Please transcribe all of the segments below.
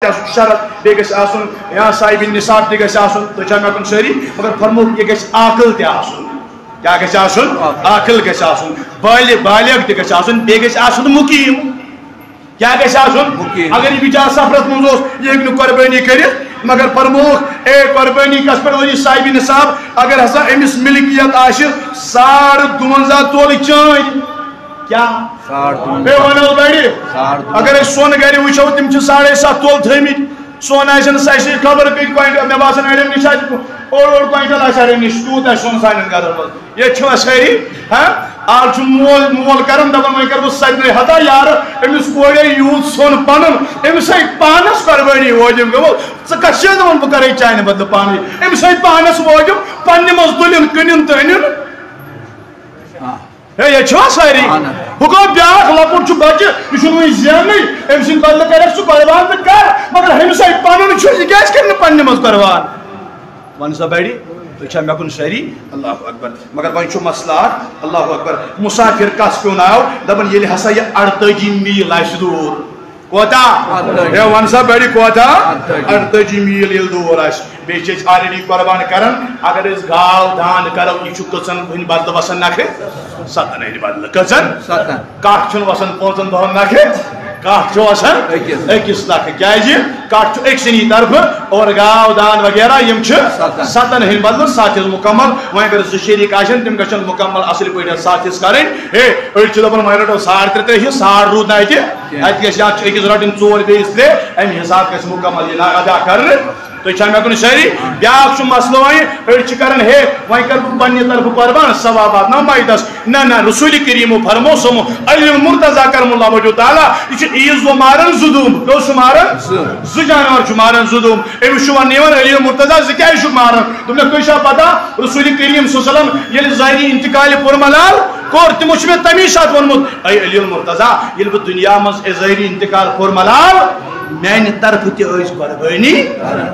شرط بیس آسن یا صاحب نصاب تہ گھس آسن تو چھا مے کن ساری مگر فرموک یہ گھس عاقل تہ آسن کیا گھس آسن عاقل گھس آسن بالغ تہ گھس آسن بیٚیہِ گھس آسن مقیم کیا گھس آسن اگر یہ بیچارہ سفرس مز یہ ہیٚکہِ نہٕ قربٲنی کٔرِتھ مگر فرموک اے قربٲنی کس پٮ۪ٹھ ؤنِو صاحب نصاب اگر ہسا أمِس ملکیت آسہِ 52.5 تولہٕ چٲنۍ کیا اگر سون گھر وچو تم 7.5 تول تھمت سون آن سہ خبر کئی کوئنٹل مے باسان اڑین نش اوڑ کوئنٹل آس اڑین نش تیوت سون سان گھر مز یہ ساری آج مول کران دپان وی کر بہ سارے ہتا یار امس کوڑے یوت سون پن امس پانس قربانی وجم گو ژٕ دپان بہ کرے چانہ بدل پانے امس پانس وجم پنہ مز تلن کٕنن تو انن یہ ساری ہو بیاکھ لۄکُٹ بچہ یہ زین ام سند بدل کر سہ قربان تو کر مگر ہمس پن یہ کیٛازِ کر پنہ مز قربان ون سا بڑی تھی مے کن ساری اللہ اکبر مگر وۄنۍ چھُ مسئلہ اللہ اکبر مسافر کس پیون آو دپان ییٚلہِ ہسا یہ 48 میل آسہِ دوٗر کوتاہ ون سا بڑی کوتاہ 48 میل ییٚلہِ دوٗر آسہِ بیٚیہِ چھِ أسۍ آلریڈی قربان کران اگر أسۍ گاو دان کرو یہ چھُ کٔژن ہٕنٛدِ بدلہٕ وسان نکھٕ 7 ہٕنٛدِ بدلہٕ کٔژن کٹھ چھُنہٕ وسان 5 دۄہن نکھٕ کٹھ چھُ وسان أکِس نکھٕ کیٛازِ کٹھ چھُ أکۍ سٕنٛدی طرفہٕ اور گاو دان وغیرہ یم چھِ 7 ہٕنٛدِ بدلہٕ 7 مکمل وۄنۍ اگر 2 شریٖک آسن تِم گژھن مکمل اصل پٲٹھۍ 7 کرٕنۍ ہے أڑۍ چھِ دپان وۄنۍ رٹو 3.5 ساڑ روٗد نہٕ اَتہِ گژھِ یا چھِ أکِس رٹٕنۍ 4 بیٚیِس 3 امہِ حساب گژھِ مکمل یہِ ادا کرنہٕ تو چھا مے کن ساری بیاکھ مسئلہ وۄنۍ أڑۍ چھِ کران ہے وۄنۍ کر بہٕ پننہِ طرفہٕ قربان ثوابات نہ مایدس نہ رسول کریمو فرمو سمو علی المرتضی کرم اللہ وجہ تعالیٰ یہ عیز دۄہ ماران 2 دوٗم کٔژ چھُ ماران 2 جانور چھُ ماران 2 دوٗم أمِس چھُ وننہٕ یِوان علی المرتضی ژٕ کیٛازِ چھُکھ ماران دوٚپنکھ تۄہہِ چھا پتہ رسول کریم صلی اللہ علیہ وسلم ییٚلہِ ظٲہری انتقالہِ پُرملال کوٚر تِمو چھُ مےٚ تمی ساتہٕ ووٚنمُت اے علی المرتضی ییٚلہِ بہٕ دُنیا منٛز ظٲہری انتقال پُرملال میانہ طرف تہ قربانی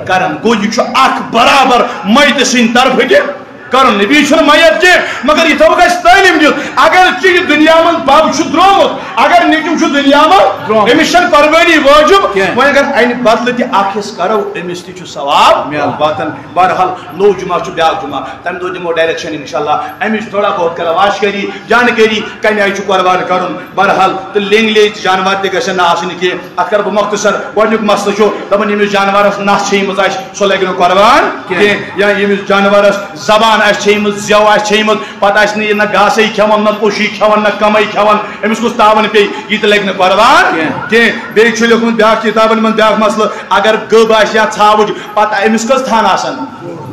کرن گو یہ اخ برابر میت سند طرف تہ کرن نبی میت کی مگر یہ گھس تعلیم دت اگر ٹھیک دنیا من بب درومت اگر نکم دنیا من امس قربانی واجب وۄنۍ اگر امہ بدلہ تہ اخ حصہ کرو امس تہ ثواب واتن بہرحال نو جمعہ بیاکھ جمعہ تمہ دۄہ دمو ڈائریکشن انشاءاللہ امچ تھوڑا بہت کرو واشکاری جانکاری کمہ آئی قربان کرن بہرحال تو لینگلیج جانور تہ گژھن نہ آسن کی ات کر بہ مختصر گۄڈنیُک مسئلہ چھُ دپان ییٚمِس جانورس نس چھیمٕژ آسہِ سۄ لگہِ نہٕ قربان کینٛہہ یا ییٚمِس جانورس زبان آسہِ چھیمٕژ زٮ۪و آسہِ چھیمٕژ پتہٕ آسہِ نہٕ یہِ نہ گاسٕے کھٮ۪وان نہ کوشی کھٮ۪وان نہ کمٕے کھٮ۪وان أمِس کُس تاوان پیٚیہِ یہِ تہِ لگہِ نہٕ قربان کینٛہہ بیٚیہِ چھُ لیوٚکھمُت بیٛاکھ کِتابن منٛز بیٛاکھ مسلہٕ اگر گٔب آسہِ یا ژھاوٕج پتہٕ أمِس کٔژ تھن آسان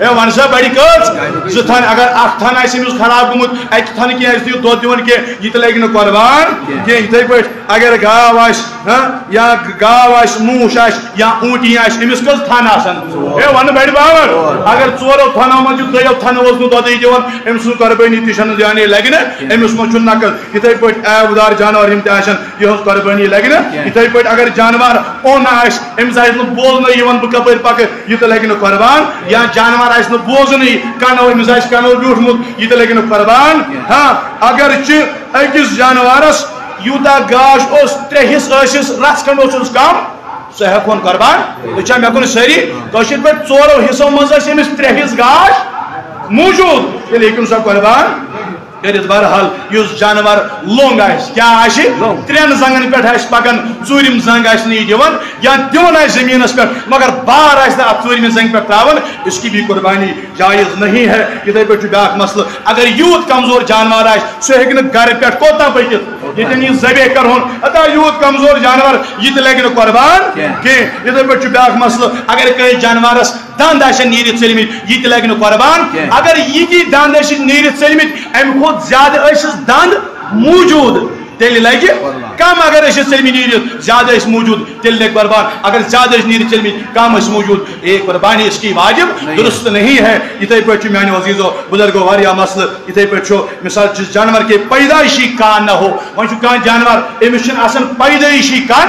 ہے ون سا بڑی کٔژ 2 تھن اگر اکھ تھن آسہِ أمِس خراب گوٚمُت اکہِ تھنہٕ کینٛہہ آسہِ دِیِو دۄد دِوان کینٛہہ یہِ تہِ لگہِ نہٕ قربان کینٛہہ یِتھٕے پٲٹھۍ اگر گاو آسہِ یا گاو آسہِ موٗش آسہِ یا اوٗنٛٹی آسہِ أمِس کٔژ تھن آسان ہے ون بڑِ بابر اگر 4 تھنو منٛز یہِ 2 تھنہٕ اوس نہٕ دۄدٕے دِوان أمۍ سٕنٛز قربٲنی تہِ چھنہٕ دیانے لگہِ نہٕ أمِس منٛز چھُنہٕ نقل یِتھٕے پٲٹھۍ عیبدار جانور یِم تہِ آسن یِہٕنٛز قربٲنی لگہِ نہٕ یِتھٕے پٲٹھۍ اگر جانور اوٚن آسہِ أمِس آسہِ نہٕ بوزنٕے یِوان بہٕ کپٲرۍ پکہٕ یہِ تہِ لگہِ نہٕ قربان یا جانور آسہِ نہٕ بوزنٕے کنو أمِس آسہِ کنو بیوٗٹھمُت یہِ تہِ لگہِ نہٕ قربان اگر چھِ أکِس جانورس یوٗتاہ گاش اوس 3 حصہٕ ٲسِس رژھ کھنٛڈ اوسُس کم سُہ ہٮ۪کہون قربان تُہۍ چھا مےٚ کُن سٲری کٲشِر پٲٹھۍ 4 حصو منٛز ٲسۍ أمِس 3 حصہٕ گاش موجود تیٚلہِ ہیٚکِن سۄ قربان کٔرِتھ بہرحال یُس جانور لوٚنٛگ آسہِ کیٛاہ آسہِ 3 زنٛگن پٮ۪ٹھ آسہِ پکان 4ِم زنٛگ آسہِ نہٕ یہِ دِوان یا دِوان آسہِ زٔمیٖنس پٮ۪ٹھ مگر بار آسہِ نہٕ اتھ 4مہِ زنٛگہِ پٮ۪ٹھ ترٛاوان اس کی بھی قربانی جایز نہیں ہے یِتھٕے پٲٹھۍ چھُ بیٛاکھ مسلہٕ اگر یوٗت کمزور جانور آسہِ سُہ ہیٚکہِ نہٕ گرٕ پٮ۪ٹھ کوتاہ پٔکِتھ ییٚتٮ۪ن یہِ ذبح کرہون اتا یوٗت کمزور جانور یہِ تہِ لگہِ نہٕ قربان کینٛہہ یِتھٕے پٲٹھۍ چھُ بیٛاکھ مسلہٕ اگر کٲنٛسہِ جانورس دند آسن نیٖرِتھ ژٔلمٕتۍ یہِ تہِ لگہِ نہٕ قربان اگر یِتی دند ٲسِس نیٖرِتھ ژٔلمٕتۍ امہِ کھۄتہٕ زیادٕ ٲسِس دند موٗجوٗد تیٚلہِ لگہِ کم اگر ٲسِس ژٔلمٕتۍ نیٖرِتھ زیادٕ ٲسۍ موٗجوٗد تیٚلہِ لگہِ قربان اگر زیادٕ ٲسۍ نیٖرِتھ ژٔلمٕتۍ کم ٲسۍ موٗجوٗد اے قربانی اس کی واجب درست نہیں ہے یِتھٕے پٲٹھۍ چھُ میانیو عزیٖزو بُزرگو واریاہ مسلہٕ یِتھٕے پٲٹھۍ چھُ مثال جس جانور کے پیدائشی کان نہ ہو وۄنۍ چھُ کانٛہہ جانور أمِس چھُنہٕ آسان پیدائشی کان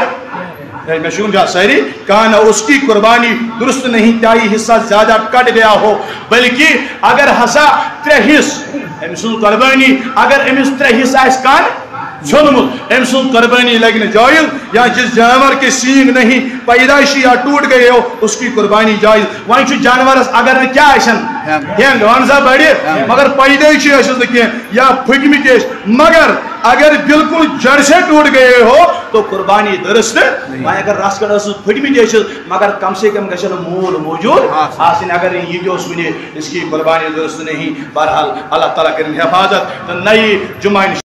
میں سمجھا ساری کان اس کی قربانی درست نہیں تائی حصہ زیادہ کٹ گیا ہو بلکہ اگر ہسا 3 حصہ امس قربانی اگر امس 3 حصہ آس کان ژھیونمت أمۍ سُنٛد قربانی لگہِ نہٕ جایز یا جس جانور کے سینگ نہیں پیدائشی یا ٹوٹ گئے ہو اس کی قربانی جائز وۄنۍ چھُ جانورس اگر نہٕ کیٛاہ آسن ہینگ ون سا بڑِ مگر پیدائشی ٲسِس نہٕ کینٛہہ یا پھٕٹمٕتۍ ٲسۍ مگر اگر بالکل جڑ سے ٹوٹ گئے ہو تو قربانی درست وۄنۍ اگر رس کڑ ٲسٕس پھٕٹمٕتۍ ٲسِس مگر کم سے کم گژھِ نہٕ مول موجود آسٕنۍ اگر یہ تہِ اوس وٕنہِ اس کی قربانی درست نہیں بہرحال اللہ تعالیٰ کرن حفاظت تہٕ نئی جمعہ